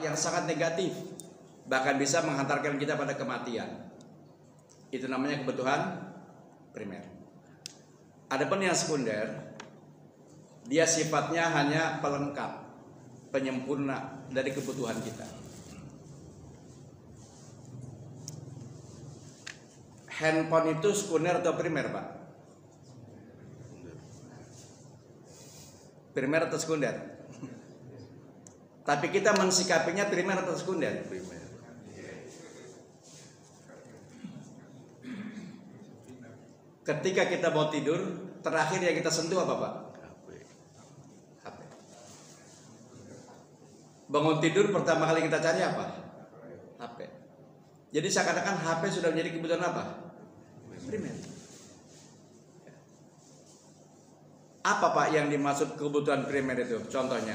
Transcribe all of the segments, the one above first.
yang sangat negatif, bahkan bisa menghantarkan kita pada kematian. Itu namanya kebutuhan primer. Adapun yang sekunder, dia sifatnya hanya pelengkap, penyempurna dari kebutuhan kita. Handphone itu sekunder atau primer, Pak? Primer atau sekunder? Tapi kita mensikapinya primer atau sekunder? Primer. Ketika kita mau tidur, terakhir yang kita sentuh apa, Pak? HP. Bangun tidur pertama kali kita cari apa? HP. Jadi seakan-akan HP sudah menjadi kebutuhan apa? Primer. Apa, Pak, yang dimaksud kebutuhan primer itu? Contohnya,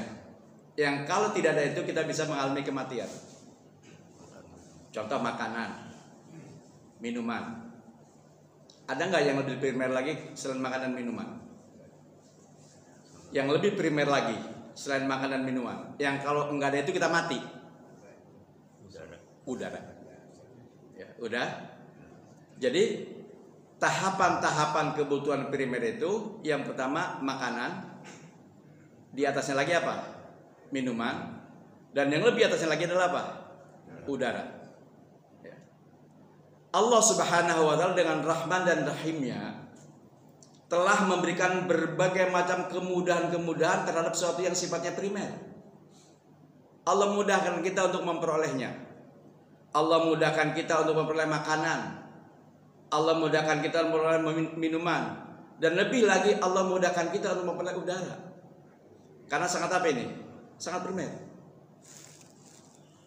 yang kalau tidak ada itu kita bisa mengalami kematian. Contoh makanan, minuman. Ada nggak yang lebih primer lagi selain makanan minuman? Yang lebih primer lagi selain makanan minuman, yang kalau nggak ada itu kita mati. Udara. Ya, udah. Jadi tahapan-tahapan kebutuhan primer itu, yang pertama makanan, di atasnya lagi apa? Minuman, dan yang lebih atasnya lagi adalah apa? Udara. Allah Subhanahu wa ta'ala dengan rahman dan rahimnya telah memberikan berbagai macam kemudahan-kemudahan terhadap sesuatu yang sifatnya primer. Allah mudahkan kita untuk memperolehnya. Allah mudahkan kita untuk memperoleh makanan. Allah mudahkan kita untuk memperoleh minuman. Dan lebih lagi Allah mudahkan kita untuk memperoleh udara. Karena sangat apa ini? Sangat primer.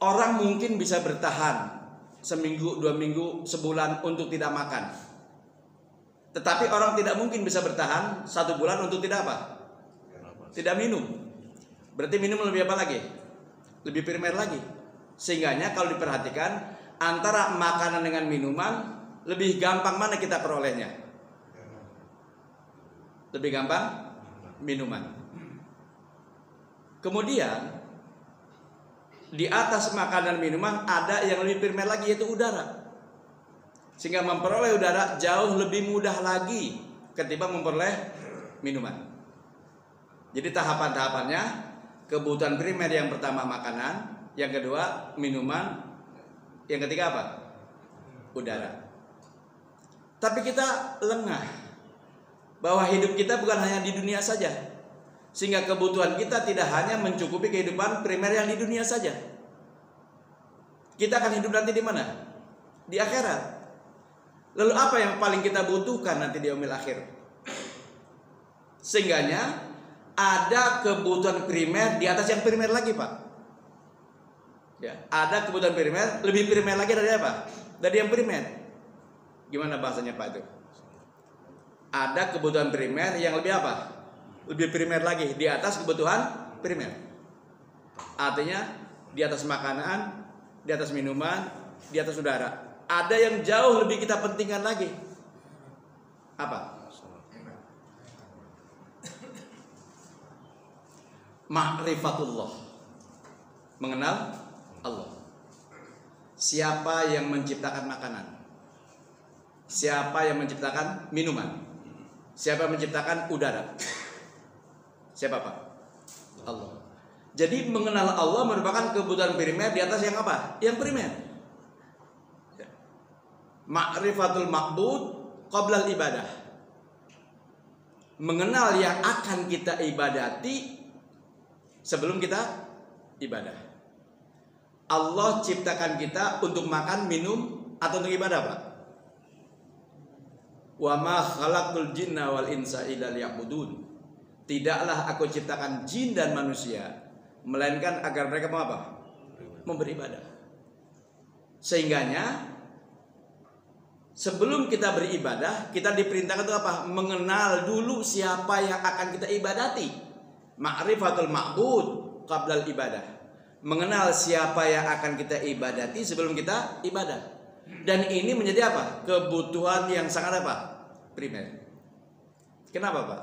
Orang mungkin bisa bertahan seminggu, 2 minggu, sebulan untuk tidak makan. Tetapi orang tidak mungkin bisa bertahan 1 bulan untuk tidak apa? Tidak minum. Berarti minum lebih apa lagi? Lebih primer lagi. Sehingganya kalau diperhatikan, antara makanan dengan minuman, lebih gampang mana kita perolehnya? Lebih gampang minuman. Kemudian di atas makanan minuman ada yang lebih primer lagi, yaitu udara. Sehingga memperoleh udara jauh lebih mudah lagi ketimbang memperoleh minuman. Jadi tahapan-tahapannya, kebutuhan primer yang pertama makanan, yang kedua minuman, yang ketiga apa? Udara. Tapi kita lengah bahwa hidup kita bukan hanya di dunia saja. Sehingga kebutuhan kita tidak hanya mencukupi kehidupan primer yang di dunia saja. Kita akan hidup nanti di mana? Di akhirat. Lalu apa yang paling kita butuhkan nanti di yaumil akhir? Sehingganya ada kebutuhan primer di atas yang primer lagi, Pak. Ya, ada kebutuhan primer, lebih primer lagi dari apa? Dari yang primer. Gimana bahasanya, Pak, itu? Ada kebutuhan primer yang lebih apa? Lebih primer lagi di atas kebutuhan primer. Artinya di atas makanan, di atas minuman, di atas udara. Ada yang jauh lebih kita pentingkan lagi. Apa? Ma'rifatullah. Mengenal Allah. Siapa yang menciptakan makanan? Siapa yang menciptakan minuman? Siapa yang menciptakan udara? Siapa, Pak? Allah. Jadi mengenal Allah merupakan kebutuhan primer di atas yang apa? Yang primer. Ma'rifatul ma'bud qabla ibadah. Mengenal yang akan kita ibadati sebelum kita ibadah. Allah ciptakan kita untuk makan, minum, atau untuk ibadah, Pak? Wa ma khalaqtul jinna wal insa illa liya'budun. Tidaklah aku ciptakan jin dan manusia melainkan agar mereka mau apa? Memberibadah. Sehingganya sebelum kita beribadah, kita diperintahkan untuk apa? Mengenal dulu siapa yang akan kita ibadati. Ma'rifatul ma'bud qabla ibadah. Mengenal siapa yang akan kita ibadati sebelum kita ibadah. Dan ini menjadi apa? Kebutuhan yang sangat apa? Primer. Kenapa, Pak?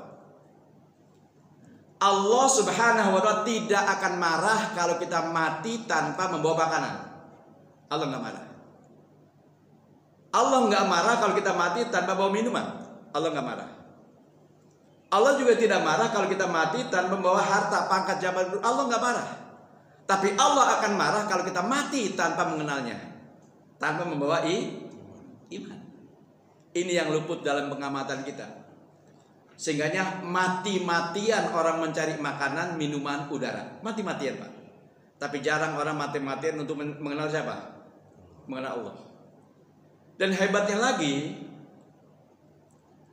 Allah Subhanahu wa ta'ala tidak akan marah kalau kita mati tanpa membawa makanan. Allah nggak marah. Allah nggak marah kalau kita mati tanpa bawa minuman. Allah nggak marah. Allah juga tidak marah kalau kita mati tanpa membawa harta, pangkat, jabatan. Allah nggak marah. Tapi Allah akan marah kalau kita mati tanpa mengenalnya, tanpa membawa iman. Ini yang luput dalam pengamatan kita. Sehingganya mati-matian orang mencari makanan, minuman, udara. Mati-matian, Pak. Tapi jarang orang mati-matian untuk mengenal siapa? Mengenal Allah. Dan hebatnya lagi,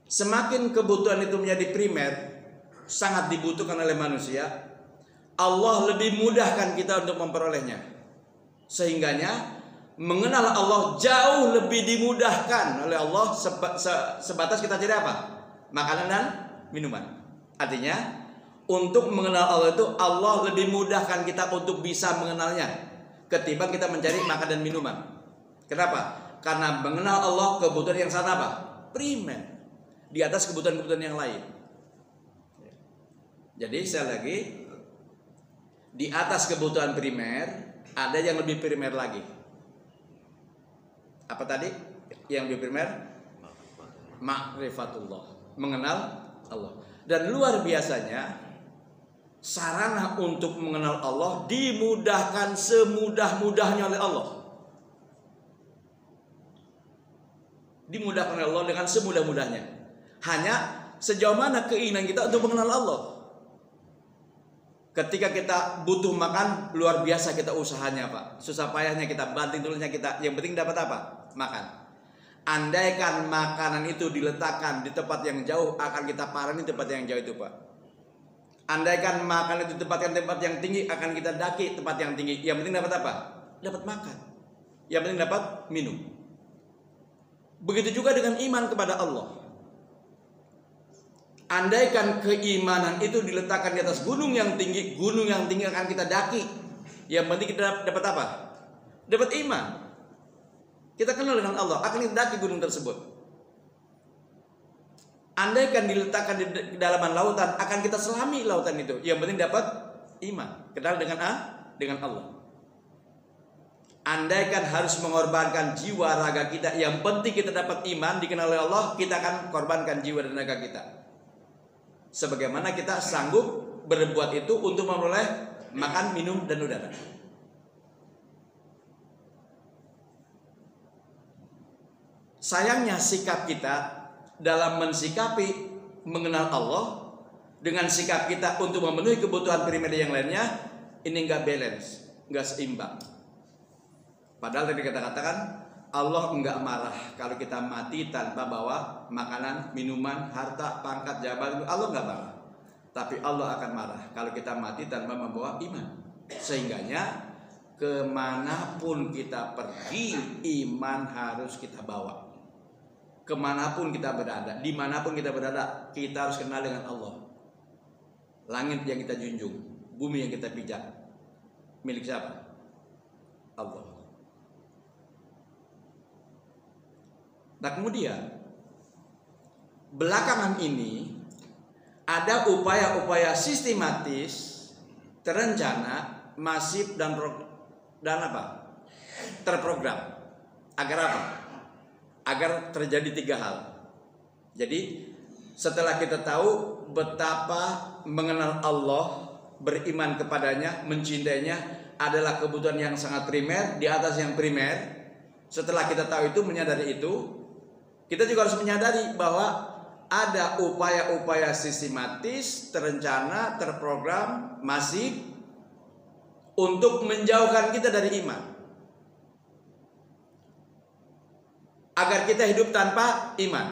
semakin kebutuhan itu menjadi primer, sangat dibutuhkan oleh manusia, Allah lebih mudahkan kita untuk memperolehnya. Sehingganya mengenal Allah jauh lebih dimudahkan oleh Allah sebatas kita cari apa? Makanan dan minuman. Artinya untuk mengenal Allah itu Allah lebih mudahkan kita untuk bisa mengenalnya ketimbang kita mencari makan dan minuman. Kenapa? Karena mengenal Allah kebutuhan yang sangat apa? Primer. Di atas kebutuhan-kebutuhan yang lain. Jadi saya lagi, di atas kebutuhan primer ada yang lebih primer lagi. Apa tadi? Yang lebih primer? Ma'rifatullah, mengenal Allah. Dan luar biasanya sarana untuk mengenal Allah dimudahkan semudah-mudahnya oleh Allah. Dimudahkan oleh Allah dengan semudah-mudahnya. Hanya sejauh mana keinginan kita untuk mengenal Allah. Ketika kita butuh makan, luar biasa kita usahanya, Pak. Susah payahnya kita, banting tulangnya kita. Yang penting dapat apa? Makan. Andaikan makanan itu diletakkan di tempat yang jauh, akan kita parani tempat yang jauh itu, Pak. Andaikan makanan itu ditempatkan tempat yang tinggi, akan kita daki tempat yang tinggi. Yang penting dapat apa? Dapat makan. Yang penting dapat minum. Begitu juga dengan iman kepada Allah. Andaikan keimanan itu diletakkan di atas gunung yang tinggi akan kita daki. Yang penting kita dapat apa? Dapat iman. Kita kenal dengan Allah, akan kita daki gunung tersebut. Andaikan diletakkan di kedalaman lautan, akan kita selami lautan itu. Yang penting dapat iman, kenal dengan Allah. Andaikan harus mengorbankan jiwa raga kita, yang penting kita dapat iman, dikenal oleh Allah, kita akan korbankan jiwa dan raga kita. Sebagaimana kita sanggup berbuat itu untuk memperoleh makan, minum, dan udara. Sayangnya sikap kita dalam mensikapi mengenal Allah dengan sikap kita untuk memenuhi kebutuhan primer yang lainnya, ini nggak balance, nggak seimbang. Padahal tadi kita katakan Allah nggak marah kalau kita mati tanpa bawa makanan, minuman, harta, pangkat, jabatan. Allah nggak marah. Tapi Allah akan marah kalau kita mati tanpa membawa iman. Sehingganya kemanapun kita pergi, iman harus kita bawa. Kemanapun kita berada, dimanapun kita berada, kita harus kenal dengan Allah. Langit yang kita junjung, bumi yang kita pijak, milik siapa? Allah. Nah kemudian belakangan ini ada upaya-upaya sistematis, terencana, masif dan apa? Terprogram. Agar apa? Agar terjadi 3 hal. Jadi setelah kita tahu betapa mengenal Allah, beriman kepadanya, mencintainya adalah kebutuhan yang sangat primer, di atas yang primer. Setelah kita tahu itu, menyadari itu, kita juga harus menyadari bahwa ada upaya-upaya sistematis, terencana, terprogram, masif untuk menjauhkan kita dari iman. Agar kita hidup tanpa iman.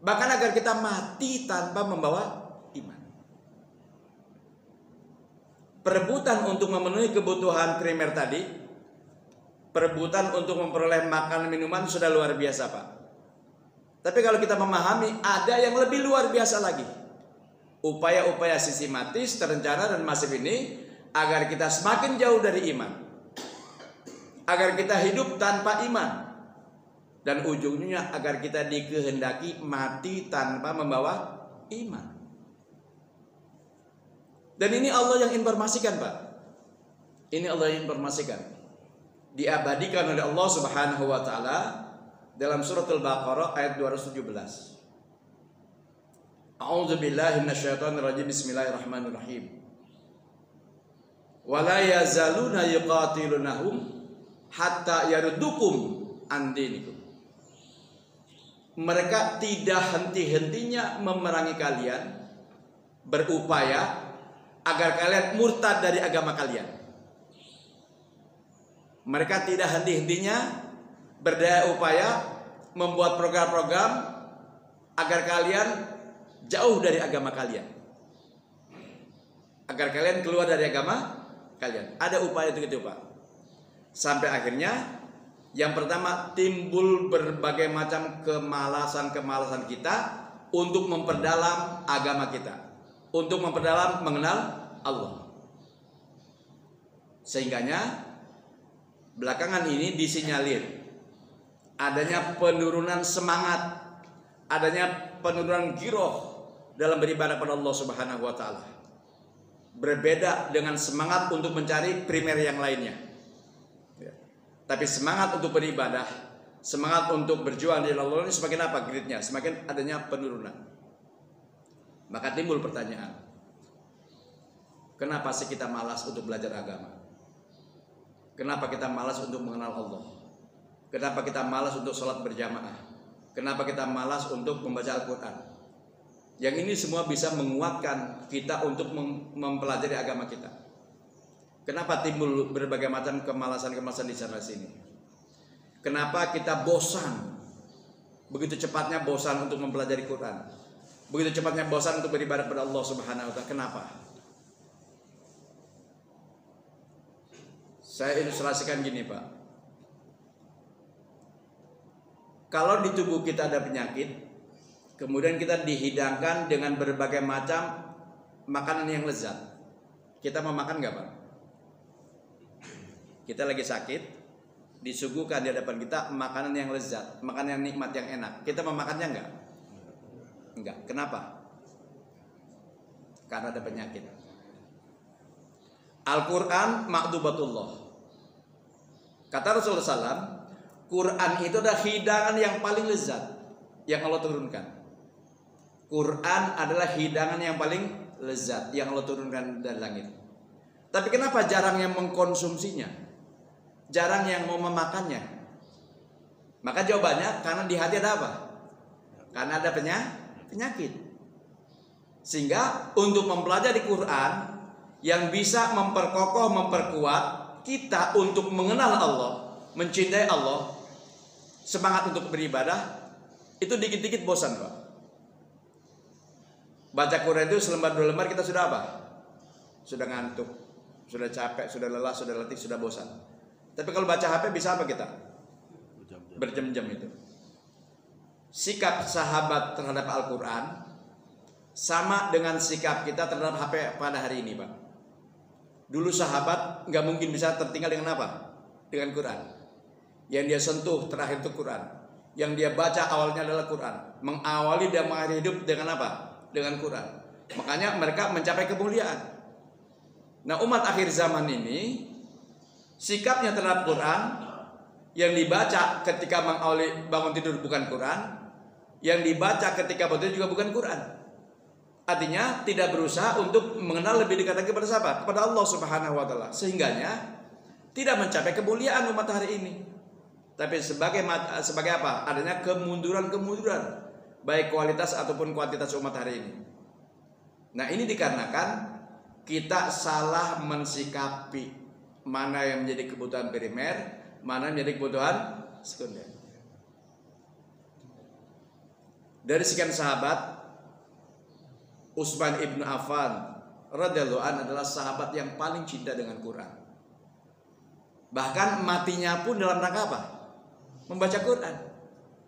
Bahkan agar kita mati tanpa membawa iman. Perebutan untuk memenuhi kebutuhan primer tadi, perebutan untuk memperoleh makanan minuman sudah luar biasa, Pak. Tapi kalau kita memahami, ada yang lebih luar biasa lagi. Upaya-upaya sistematis, terencana dan masif ini agar kita semakin jauh dari iman. Agar kita hidup tanpa iman. Dan ujungnya agar kita dikehendaki mati tanpa membawa iman. Dan ini Allah yang informasikan, Pak. Ini Allah yang informasikan. Diabadikan oleh Allah Subhanahu wa taala dalam surat Al-Baqarah ayat 217. A'udzubillahi minasyaitonirrajim. Bismillahirrahmanirrahim. Wala yazaluna yuqatilunahum hatta yaruddukum an dinikum. Mereka tidak henti-hentinya memerangi kalian, berupaya agar kalian murtad dari agama kalian. Mereka tidak henti-hentinya berdaya upaya membuat program-program agar kalian jauh dari agama kalian, agar kalian keluar dari agama kalian. Ada upaya itu Pak. Sampai akhirnya yang pertama timbul berbagai macam kemalasan-kemalasan kita untuk memperdalam agama kita, untuk memperdalam mengenal Allah. Sehingganya belakangan ini disinyalir adanya penurunan semangat, adanya penurunan giroh dalam beribadah pada Allah Subhanahu wa taala. Berbeda dengan semangat untuk mencari primer yang lainnya. Ya. Tapi semangat untuk beribadah, semangat untuk berjuang di Allah ini semakin apa gridnya? Semakin adanya penurunan. Maka timbul pertanyaan, kenapa sih kita malas untuk belajar agama? Kenapa kita malas untuk mengenal Allah? Kenapa kita malas untuk sholat berjamaah? Kenapa kita malas untuk membaca Al-Quran? Yang ini semua bisa menguatkan kita untuk mempelajari agama kita. Kenapa timbul berbagai macam kemalasan-kemalasan di sana sini? Kenapa kita bosan? Begitu cepatnya bosan untuk mempelajari Quran. Begitu cepatnya bosan untuk beribadah pada Allah Subhanahu wa taala. Kenapa? Saya ilustrasikan gini, Pak. Kalau di tubuh kita ada penyakit, kemudian kita dihidangkan dengan berbagai macam makanan yang lezat, kita mau makan nggak, Pak? Kita lagi sakit, disuguhkan di hadapan kita makanan yang lezat, makanan yang nikmat, yang enak. Kita mau makannya nggak? Enggak. Kenapa? Karena ada penyakit. Al-Quran ma'dubatullah. Kata Rasulullah SAW, Quran itu adalah hidangan yang paling lezat yang Allah turunkan. Quran adalah hidangan yang paling lezat yang Allah turunkan dari langit. Tapi kenapa jarang yang mengkonsumsinya? Jarang yang mau memakannya? Maka jawabannya karena di hati ada apa? Karena ada penyakit. Sehingga untuk mempelajari Quran yang bisa memperkokoh, memperkuat kita untuk mengenal Allah, mencintai Allah, semangat untuk beribadah, itu dikit-dikit bosan, Pak. Baca Quran itu selembar dua lembar kita sudah apa? Sudah ngantuk, sudah capek, sudah lelah, sudah letih, sudah bosan. Tapi kalau baca HP bisa apa kita? Berjam-jam itu. Sikap sahabat terhadap Al-Quran sama dengan sikap kita terhadap HP pada hari ini, Pak. Dulu sahabat nggak mungkin bisa tertinggal dengan apa? Dengan Quran. Yang dia sentuh terakhir itu Quran. Yang dia baca awalnya adalah Quran. Mengawali dan mengakhiri hidup dengan apa? Dengan Quran. Makanya mereka mencapai kemuliaan. Nah, umat akhir zaman ini sikapnya terhadap Quran yang dibaca ketika mengawali bangun tidur bukan Quran, yang dibaca ketika bangun tidur juga bukan Quran. Artinya tidak berusaha untuk mengenal lebih dekat lagi kepada siapa? Kepada Allah Subhanahu wa taala. Sehingganya tidak mencapai kemuliaan umat hari ini. Tapi sebagai apa? Adanya kemunduran-kemunduran baik kualitas ataupun kuantitas umat hari ini. Nah, ini dikarenakan kita salah mensikapi mana yang menjadi kebutuhan primer, mana yang menjadi kebutuhan sekunder. Dari sekian sahabat, Utsman ibn Affan radhiyallahu an adalah sahabat yang paling cinta dengan Quran. Bahkan matinya pun dalam rangka apa? Membaca Quran.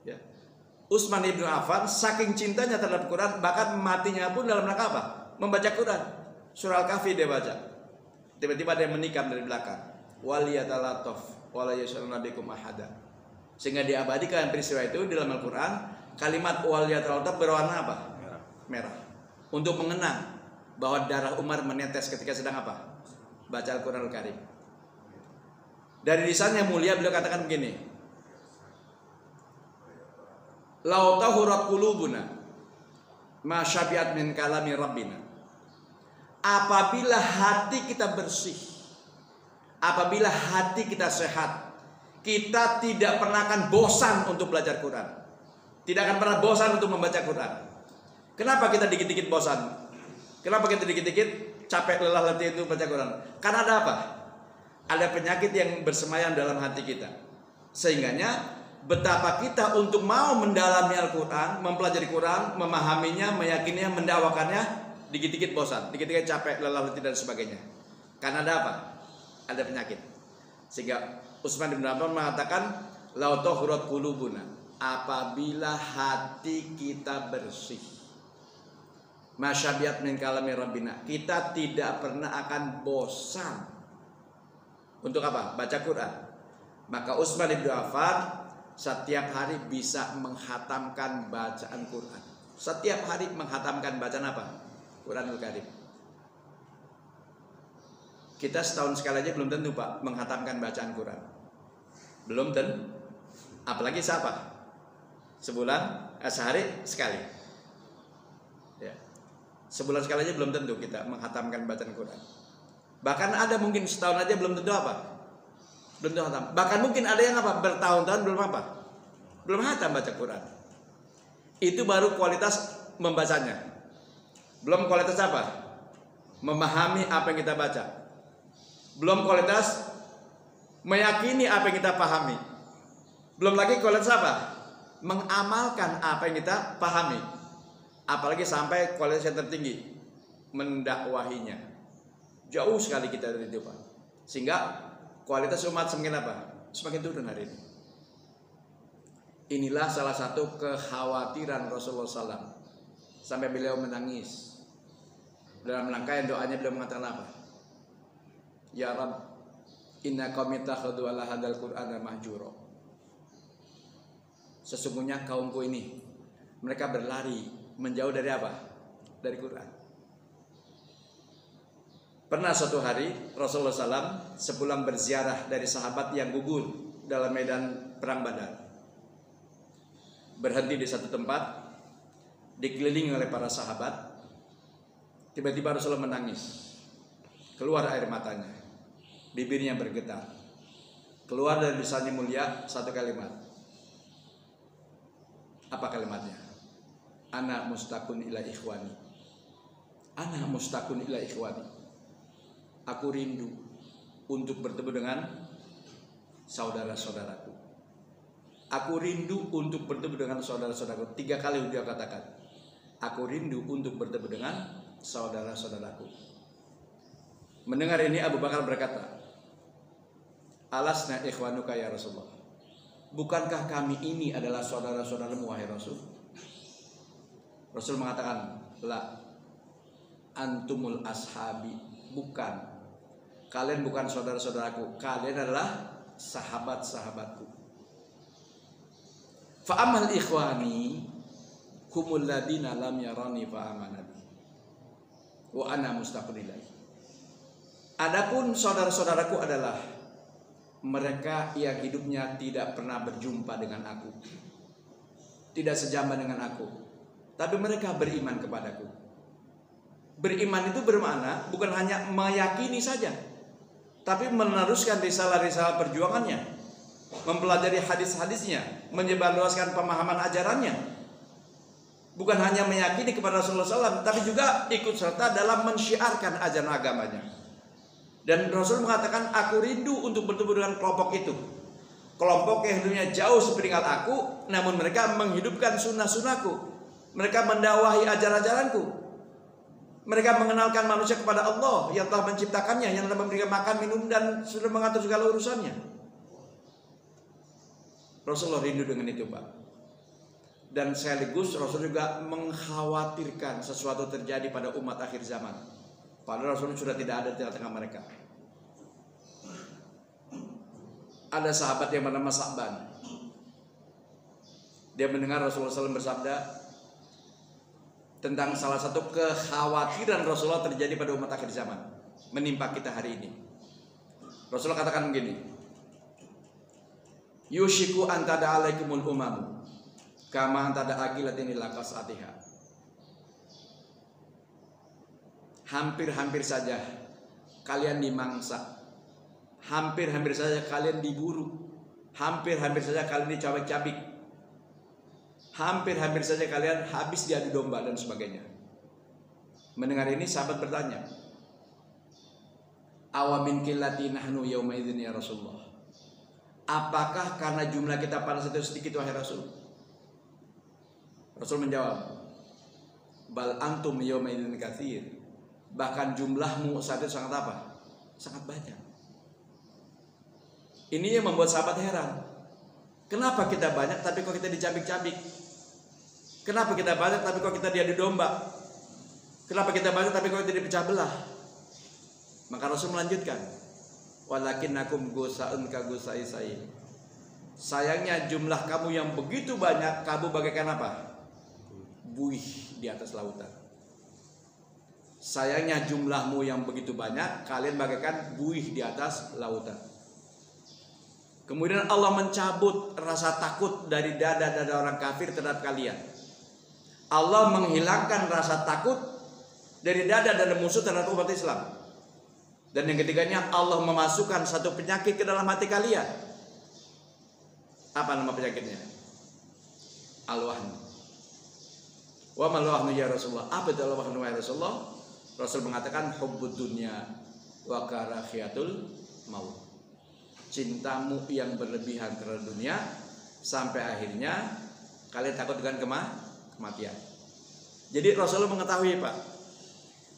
Ya. Utsman ibn Affan saking cintanya terhadap Quran, bahkan matinya pun dalam rangka apa? Membaca Quran. Surah Al-Kahfi dia baca. Tiba-tiba ada yang menikam dari belakang. Waliyatalataf wala yas'aluna bikum ahada. Sehingga diabadikan peristiwa itu di dalam Al-Quran. Kalimat waliyatalataf berwarna apa? Merah. Untuk mengenang bahwa darah Umar menetes ketika sedang apa? Baca Al-Quranul Karim. Dari lisannya mulia beliau katakan begini, lau tahurat qulubuna ma syabiat min kalami rabbina. Apabila hati kita bersih, apabila hati kita sehat, kita tidak pernah akan bosan untuk belajar Quran. Tidak akan pernah bosan untuk membaca Quran. Kenapa kita dikit-dikit bosan? Kenapa kita dikit-dikit capek, lelah, letih itu baca Quran? Karena ada apa? Ada penyakit yang bersemayam dalam hati kita. Sehingganya betapa kita untuk mau mendalami Al-Quran, mempelajari Quran, memahaminya, meyakininya, mendakwakannya, dikit-dikit bosan, dikit-dikit capek, lelah, letih dan sebagainya. Karena ada apa? Ada penyakit. Sehingga Utsman bin Affan mengatakan, lau tahurat qulubuna, apabila hati kita bersih, masyabiat min kalami rabbina, kita tidak pernah akan bosan untuk apa? Baca Quran. Maka Utsman bin Affan setiap hari bisa menghatamkan bacaan Quran. Setiap hari menghatamkan bacaan apa? Quranul Karim. Kita setahun sekali aja belum tentu Pak menghatamkan bacaan Quran. Belum tentu. Apalagi siapa? Sebulan, sehari sekali. Ya. Sebulan sekali aja belum tentu kita menghatamkan bacaan Quran. Bahkan ada mungkin setahun aja belum tentu apa? Belum tentu hatam. Bahkan mungkin ada yang apa? Bertahun-tahun belum apa? Belum hatam baca Quran. Itu baru kualitas membacanya. Belum kualitas apa? Memahami apa yang kita baca. Belum kualitas meyakini apa yang kita pahami. Belum lagi kualitas apa? Mengamalkan apa yang kita pahami. Apalagi sampai kualitas yang tertinggi, mendakwahinya. Jauh sekali kita dari itu Pak. Sehingga kualitas umat semakin apa? Semakin turun hari ini. Inilah salah satu kekhawatiran Rasulullah SAW. Sampai beliau menangis. Dalam rangkaian doanya beliau mengatakan apa? Ya Rabb, inna qaumi takhadhu ala hadzal Qur'ana mahjura. Sesungguhnya kaumku ini, mereka berlari menjauh dari apa? Dari Quran. Pernah suatu hari Rasulullah SAW sepulang berziarah dari sahabat yang gugur dalam medan perang Badar, berhenti di satu tempat, dikelilingi oleh para sahabat. Tiba-tiba Rasulullah menangis, keluar air matanya, bibirnya bergetar, keluar dari lisannya mulia satu kalimat. Apa kalimatnya? Ana mustaqun ila ikhwani. Ana mustaqun ila ikhwani. Aku rindu untuk bertemu dengan saudara-saudaraku. Aku rindu untuk bertemu dengan saudara-saudaraku. 3 kali dia katakan. Aku rindu untuk bertemu dengan saudara-saudaraku. Mendengar ini Abu Bakar berkata, alasna ikhwanuka ya Rasulullah. Bukankah kami ini adalah saudara-saudaramu wahai Rasul? Rasul mengatakan, la antumul ashabi. Bukan. Kalian bukan saudara-saudaraku, kalian adalah sahabat-sahabatku. Fa amal ikhwani humul ladina lam yarani fa amana bi wa ana mustaqul ilaihi. Adapun saudara-saudaraku adalah mereka yang hidupnya tidak pernah berjumpa dengan aku, tidak sejaman dengan aku, tapi mereka beriman kepadaku. Beriman itu bermakna bukan hanya meyakini saja, tapi meneruskan risalah-risalah perjuangannya, mempelajari hadis-hadisnya, menyebarluaskan pemahaman ajarannya. Bukan hanya meyakini kepada Rasulullah SAW, tapi juga ikut serta dalam mensyiarkan ajaran agamanya. Dan Rasul mengatakan, aku rindu untuk bertemu dengan kelompok itu. Kelompok yang hidupnya jauh sepeninggal aku, namun mereka menghidupkan sunnah-sunnahku. Mereka mendakwahi ajaran-ajaranku. Mereka mengenalkan manusia kepada Allah yang telah menciptakannya, yang telah memberikan makan, minum, dan sudah mengatur segala urusannya. Rasulullah rindu dengan itu Pak. Dan sekaligus Rasul juga mengkhawatirkan sesuatu terjadi pada umat akhir zaman. Padahal Rasul sudah tidak ada di tengah-tengah mereka. Ada sahabat yang bernama Sa'ban. Dia mendengar Rasulullah SAW bersabda, tentang salah satu kekhawatiran Rasulullah terjadi pada umat akhir zaman, menimpa kita hari ini. Rasulullah katakan begini, yushiku antada alaikumul umamu kama antada aqilatin ila qas'atiha. Hampir-hampir saja kalian dimangsa, hampir-hampir saja kalian diburu, hampir-hampir saja kalian dicabik-cabik, hampir-hampir saja kalian habis diadu domba dan sebagainya. Mendengar ini sahabat bertanya, awamin qillati nahnu yauma idzin ya Rasulullah. Apakah karena jumlah kita pada saat itu sedikit wahai Rasul? Rasul menjawab, bal antum yauma idzin katsir. Bahkan jumlahmu saat itu sangat apa? Sangat banyak. Ini yang membuat sahabat heran. Kenapa kita banyak tapi kok kita dicabik-cabik? Kenapa kita banyak tapi kok kita diadu domba? Kenapa kita banyak tapi kok kita dipecah belah? Maka Rasul melanjutkan, walakinnakum gusaun ka gusai sail. Sayangnya jumlah kamu yang begitu banyak, kamu bagaikan apa? Buih di atas lautan. Sayangnya jumlahmu yang begitu banyak, kalian bagaikan buih di atas lautan. Kemudian Allah mencabut rasa takut dari dada-dada orang kafir terhadap kalian. Allah menghilangkan rasa takut dari dada-dada musuh terhadap umat Islam. Dan yang ketiganya, Allah memasukkan satu penyakit ke dalam hati kalian. Apa nama penyakitnya? Al-wahn. Wa mal wahnu ya Rasulullah. Apa itu al-wahnu ya Rasulullah? Rasul mengatakan hubbud dunya wa karahiyatul maut. Cintamu yang berlebihan terhadap dunia sampai akhirnya kalian takut dengan kematian. Jadi Rasulullah mengetahui, Pak,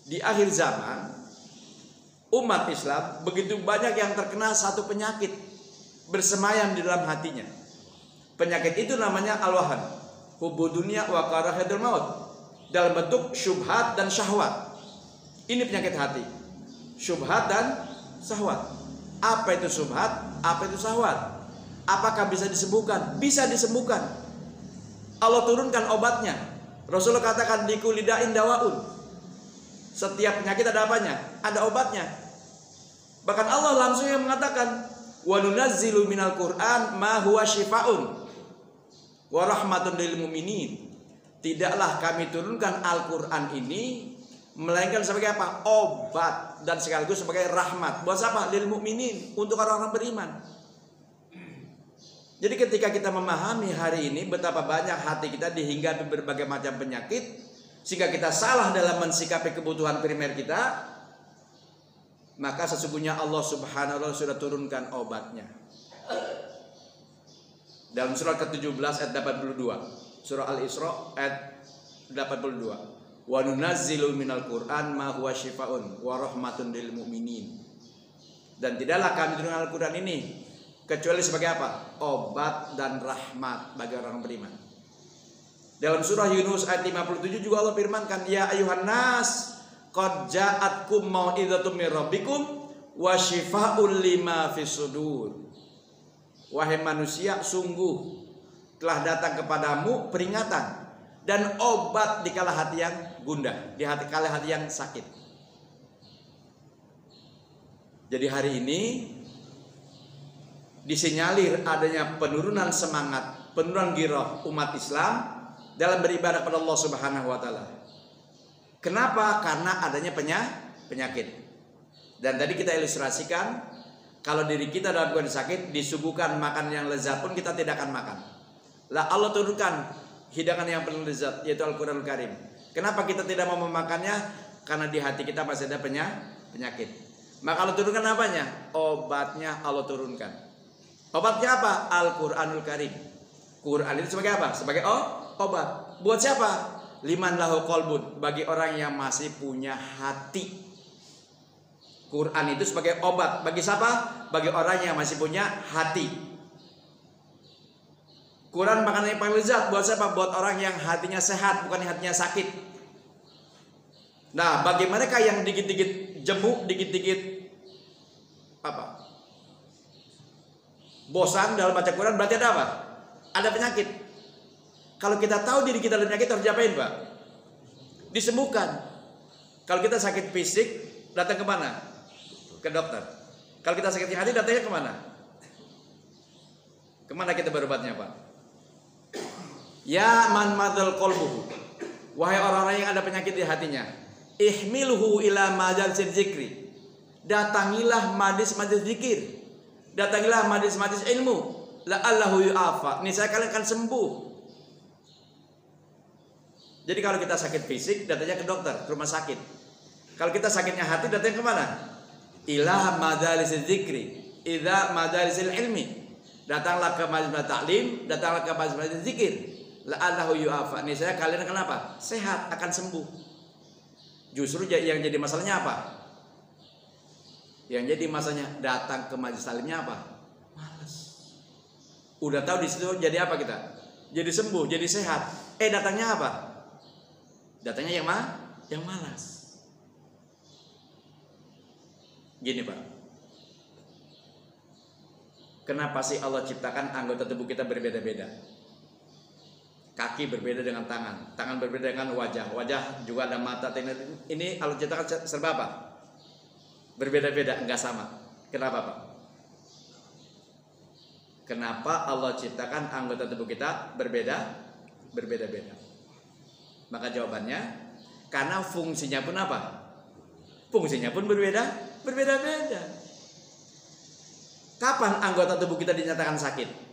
di akhir zaman umat Islam begitu banyak yang terkena satu penyakit bersemayam di dalam hatinya. Penyakit itu namanya al-wahan, hubbud dunya wa karahiyatul maut, dalam bentuk syubhat dan syahwat. Ini penyakit hati, syubhat dan syahwat. Apa itu syubhat? Apa itu syahwat? Apakah bisa disembuhkan? Bisa disembuhkan. Allah turunkan obatnya. Rasulullah katakan likulli da'in dawaun. Setiap penyakit ada apanya? Ada obatnya. Bahkan Allah langsung yang mengatakan, wa nunazzilu minal Qur'an ma huwa syifaun wa rahmatun lil mu'minin. Tidaklah kami turunkan Al-Qur'an ini melainkan sebagai apa? Obat dan sekaligus sebagai rahmat. Buat siapa? Lil mu'minin, untuk orang-orang beriman. Jadi ketika kita memahami hari ini betapa banyak hati kita dihinggapi berbagai macam penyakit, sehingga kita salah dalam mensikapi kebutuhan primer kita, maka sesungguhnya Allah Subhanahu wa taala sudah turunkan obatnya. Dalam surah ke-17 ayat 82, surah Al-Isra ayat 82. Wa nunazzilu minal Qur'an ma huwa syifaun wa rahmatun lil mu'minin. Dan tidaklah kami turunkan Al-Qur'an ini kecuali sebagai apa? Obat dan rahmat bagi orang beriman. Dalam surah Yunus ayat 57 juga Allah firmankan, ya ayuhan nas qad ja'atkum mau'izatum mir rabbikum wa syifaa'un lima fis sudur. Wahai manusia, sungguh telah datang kepadamu peringatan dan obat di kala hati yang gundah, di kala hati yang sakit. Jadi hari ini disinyalir adanya penurunan semangat, penurunan giroh umat Islam dalam beribadah kepada Allah Subhanahu wa taala. Kenapa? Karena adanya penyakit. Dan tadi kita ilustrasikan, kalau diri kita dalam kondisi sakit disuguhkan makan yang lezat pun kita tidak akan makan. Lah Allah turunkan hidangan yang penuh lezat, yaitu Al-Qur'anul Karim. Kenapa kita tidak mau memakannya? Karena di hati kita masih ada penyakit. Maka Allah turunkan apanya? Obatnya Allah turunkan. Obatnya apa? Al-Qur'anul Karim. Quran itu sebagai apa? Sebagai obat. Buat siapa? Liman lahu qalbun, bagi orang yang masih punya hati. Quran itu sebagai obat bagi siapa? Bagi orang yang masih punya hati. Quran makanan yang paling lezat buat siapa? Buat orang yang hatinya sehat, bukan hatinya sakit. Nah, bagi mereka yang dikit-dikit jemu, dikit-dikit apa? Bosan dalam baca Quran, berarti ada apa? Ada penyakit. Kalau kita tahu diri kita ada penyakit, harus diapain, Pak? disembuhkan. Kalau kita sakit fisik, datang ke mana? Ke dokter. Kalau kita sakit hati, datangnya ke mana? Kemana kita berobatnya, Pak? Ya man madal qalbuhu. Wahai orang-orang yang ada penyakit di hatinya, ihmiluhu ila majalisil zikri. Datangilah majlis-majlis zikir. Datangilah majlis-majlis ilmu. La'allahu yu'afa. Niscaya kalian akan sembuh. Jadi kalau kita sakit fisik, datangnya ke dokter, ke rumah sakit. Kalau kita sakitnya hati, datangnya ke mana? Ila majalisil zikri, ila majalisil ilmi. Datanglah ke majlis taklim, datanglah ke majlis zikir. La'allahu yu'afa. Niscaya kalian akan apa? Sehat, akan sembuh. Justru yang jadi masalahnya apa? Yang jadi masalahnya datang ke majlis taklimnya apa? Malas. Udah tahu di situ jadi apa kita? Jadi sembuh, jadi sehat. Datangnya apa? Datangnya yang malas. Gini, Pak. Kenapa sih Allah ciptakan anggota tubuh kita berbeda-beda? Kaki berbeda dengan tangan, tangan berbeda dengan wajah, wajah juga ada mata. Ini Allah ciptakan serba apa? Berbeda-beda, enggak sama. Kenapa, Pak? Kenapa Allah ciptakan anggota tubuh kita berbeda-beda? Maka jawabannya, karena fungsinya pun apa? Fungsinya pun berbeda-beda. Kapan anggota tubuh kita dinyatakan sakit?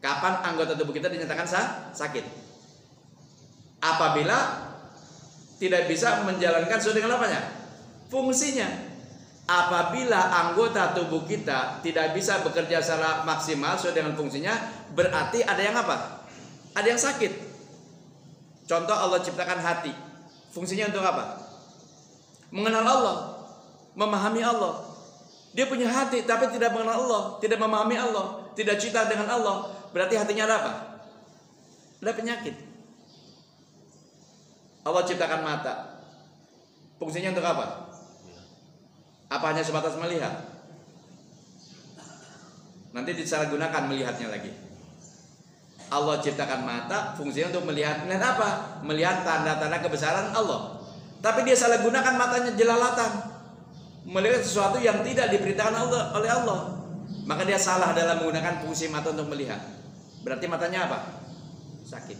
Kapan anggota tubuh kita dinyatakan sakit? Apabila tidak bisa menjalankan sesuai dengan apanya? Fungsinya. Apabila anggota tubuh kita tidak bisa bekerja secara maksimal sesuai dengan fungsinya, berarti ada yang apa? Ada yang sakit. Contoh, Allah ciptakan hati. Fungsinya untuk apa? Mengenal Allah, memahami Allah. Dia punya hati tapi tidak mengenal Allah, tidak memahami Allah, tidak cinta dengan Allah. Berarti hatinya ada apa? Ada penyakit. Allah ciptakan mata. Fungsinya untuk apa? Apa hanya sebatas melihat? Nanti disalahgunakan melihatnya lagi. Allah ciptakan mata, fungsinya untuk melihat. Melihat apa? Melihat tanda-tanda kebesaran Allah. Tapi dia salah gunakan matanya, jelalatan, melihat sesuatu yang tidak diperintahkan oleh Allah. Maka dia salah dalam menggunakan fungsi mata untuk melihat. Berarti matanya apa? Sakit.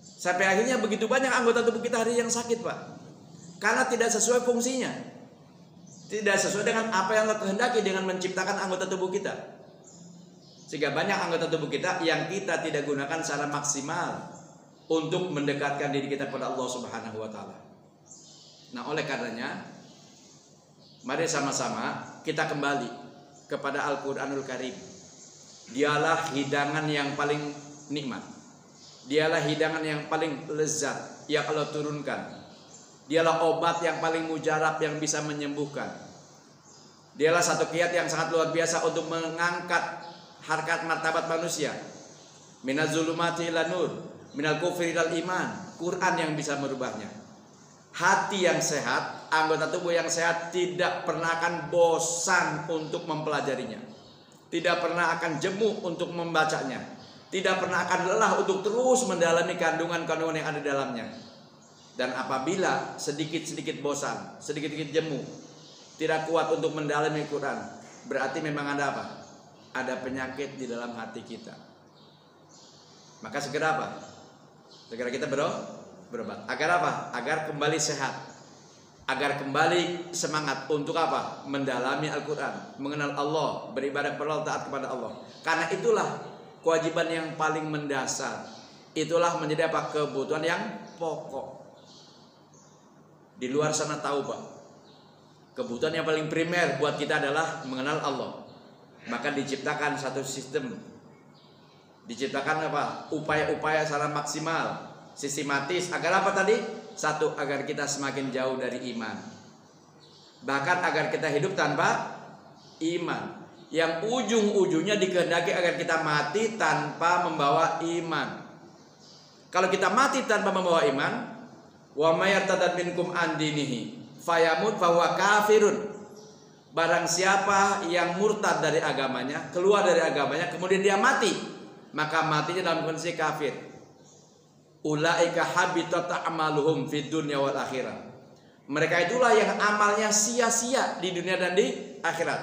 Sampai akhirnya begitu banyak anggota tubuh kita hari yang sakit, Pak. Karena tidak sesuai fungsinya. Tidak sesuai dengan apa yang Allah kehendaki dengan menciptakan anggota tubuh kita. Sehingga banyak anggota tubuh kita yang kita tidak gunakan secara maksimal untuk mendekatkan diri kita kepada Allah Subhanahu wa taala. Nah, oleh karenanya mari sama-sama kita kembali kepada Al-Qur'anul Karim. Dialah hidangan yang paling nikmat. Dialah hidangan yang paling lezat yang Allah turunkan. Dialah obat yang paling mujarab yang bisa menyembuhkan. Dialah satu kiat yang sangat luar biasa untuk mengangkat harkat martabat manusia. Minaz zulumati ila nur, minal kufri ilal iman. Quran yang bisa merubahnya. Hati yang sehat, anggota tubuh yang sehat tidak pernah akan bosan untuk mempelajarinya. Tidak pernah akan jemu untuk membacanya. Tidak pernah akan lelah untuk terus mendalami kandungan-kandungan yang ada di dalamnya. Dan apabila sedikit-sedikit bosan, sedikit-sedikit jemu, tidak kuat untuk mendalami Quran, berarti memang ada apa? Ada penyakit di dalam hati kita. Maka segera apa? Segera kita berobat. Agar apa? Agar kembali sehat. Agar kembali semangat untuk apa? Mendalami Al-Quran, mengenal Allah, beribadah kepada Allah, taat kepada Allah. Karena itulah kewajiban yang paling mendasar. Itulah menjadi apa? Kebutuhan yang pokok. Di luar sana tahu, Pak, kebutuhan yang paling primer buat kita adalah mengenal Allah. Maka diciptakan satu sistem. Diciptakan apa? Upaya-upaya secara maksimal, sistematis. Agar apa tadi? Satu, agar kita semakin jauh dari iman. Bahkan agar kita hidup tanpa iman. Yang ujung-ujungnya dikehendaki agar kita mati tanpa membawa iman. Kalau kita mati tanpa membawa iman, wa may yartadad minkum an dinihi fayamut fahuwa kafirun. Barang siapa yang murtad dari agamanya, keluar dari agamanya, kemudian dia mati, maka matinya dalam kondisi kafir. Ulaika habitat a'maluhum fid dunya wal akhirah. Mereka itulah yang amalnya sia-sia di dunia dan di akhirat.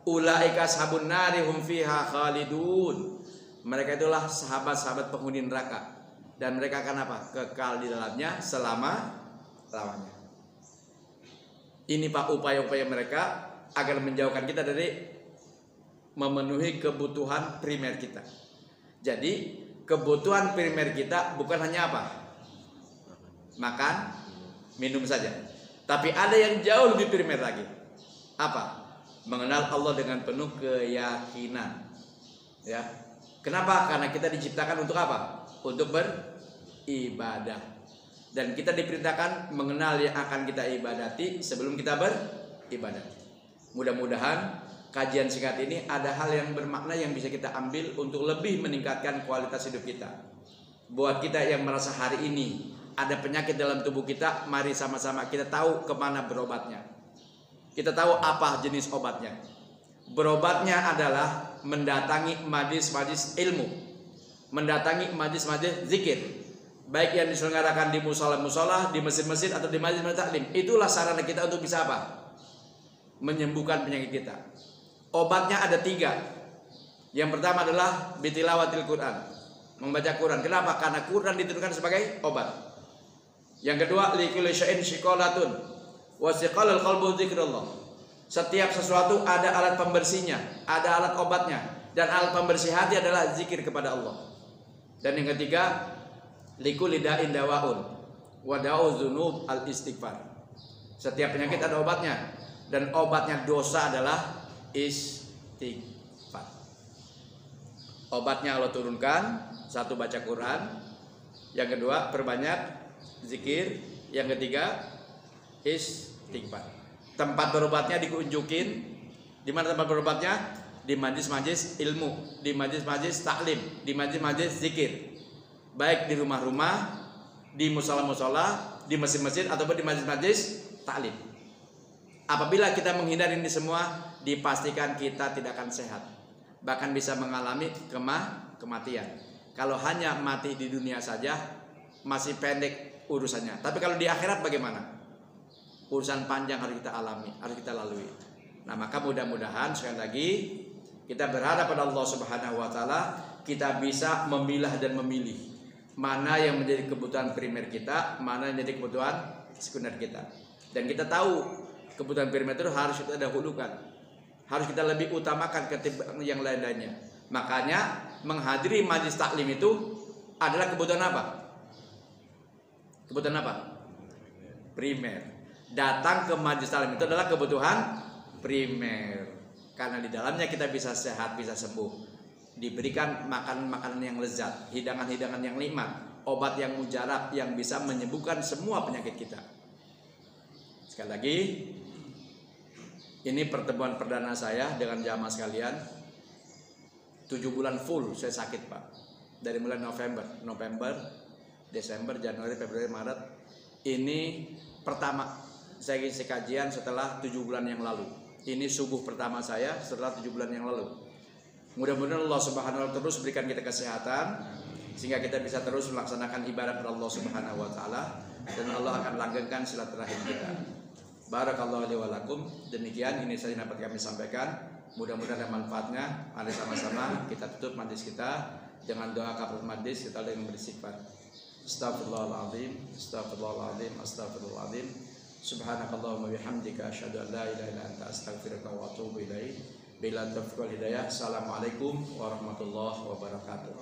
Ulaika ashabun nari hum fiha khalidun. Mereka itulah sahabat-sahabat penghuni neraka, dan mereka akan apa? Kekal di dalamnya selama-lamanya. Ini Pak upaya-upaya mereka agar menjauhkan kita dari memenuhi kebutuhan primer kita. Jadi kebutuhan primer kita bukan hanya apa? Makan, minum saja. Tapi ada yang jauh lebih primer lagi. Apa? Mengenal Allah dengan penuh keyakinan. Ya. Kenapa? Karena kita diciptakan untuk apa? Untuk beribadah. Dan kita diperintahkan mengenal yang akan kita ibadati sebelum kita beribadah. Mudah-mudahan kajian singkat ini ada hal yang bermakna yang bisa kita ambil untuk lebih meningkatkan kualitas hidup kita. Buat kita yang merasa hari ini ada penyakit dalam tubuh kita, mari sama-sama kita tahu kemana berobatnya. Kita tahu apa jenis obatnya. Berobatnya adalah mendatangi majlis-majlis ilmu, mendatangi majlis-majlis zikir, baik yang diselenggarakan di musola-musola, di masjid-masjid, atau di majlis-majlis taklim. Itulah sarana kita untuk bisa apa? Menyembuhkan penyakit kita. Obatnya ada 3. Yang pertama adalah bitilawatil Quran, membaca Quran. Kenapa? Karena Quran diturunkan sebagai obat. Yang kedua, likulli syai'in shiqalatun wa siqalul qalbu dzikrullah. Setiap sesuatu ada alat pembersihnya, ada alat obatnya, dan alat pembersih hati adalah zikir kepada Allah. Dan yang ketiga, likulli da'in dawaun wa da'u dzunub al istighfar. Setiap penyakit ada obatnya, dan obatnya dosa adalah istighfar. Obatnya Allah turunkan, 1 baca Quran, yang kedua perbanyak zikir, yang ketiga istighfar. Tempat berobatnya dikunjukin. Di mana tempat berobatnya? Di majlis-majlis ilmu, di majlis-majlis taklim, di majlis-majlis zikir. Baik di rumah-rumah, di musola-musola, di masjid-masjid, ataupun di majlis-majlis taklim. Apabila kita menghindari ini semua, dipastikan kita tidak akan sehat, bahkan bisa mengalami kematian. Kalau hanya mati di dunia saja masih pendek urusannya, tapi kalau di akhirat bagaimana? Urusan panjang harus kita alami, harus kita lalui. Nah, maka mudah-mudahan sekali lagi kita berharap pada Allah Subhanahu wa taala, kita bisa memilah dan memilih mana yang menjadi kebutuhan primer kita, mana yang menjadi kebutuhan sekunder kita. Dan kita tahu kebutuhan primer itu harus kita dahulukan, harus kita lebih utamakan ketimbang yang lain-lainnya. Makanya menghadiri majlis taklim itu adalah kebutuhan apa? Kebutuhan apa? Primer. Datang ke majlis taklim itu adalah kebutuhan primer, karena di dalamnya kita bisa sehat, bisa sembuh, diberikan makanan-makanan yang lezat, hidangan-hidangan yang nikmat, obat yang mujarab yang bisa menyembuhkan semua penyakit kita. Sekali lagi, ini pertemuan perdana saya dengan jamaah sekalian. 7 bulan full saya sakit, Pak. Dari mulai November, Desember, Januari, Februari, Maret. Ini pertama saya isi kajian setelah 7 bulan yang lalu. Ini subuh pertama saya setelah 7 bulan yang lalu. Mudah-mudahan Allah Subhanahu wa taala terus berikan kita kesehatan sehingga kita bisa terus melaksanakan ibadah kepada Allah Subhanahu wa taala, dan Allah akan langgengkan silaturahim kita. Barakallahu li wa lakum. Demikian ini saya dapat kami sampaikan. Mudah-mudahan ada manfaatnya. Mari sama-sama kita tutup majlis kita dengan doa kafaratul majlis, kita dengan beristighfar. Astaghfirullahaladzim, astaghfirullahaladzim, astaghfirullahaladzim. Subhanakallahumma bihamdika asyhadu an la ilaha illa anta astaghfiruka wa atubu ilaik. Bila taufiq wal hidayah. Assalamualaikum warahmatullahi wabarakatuh.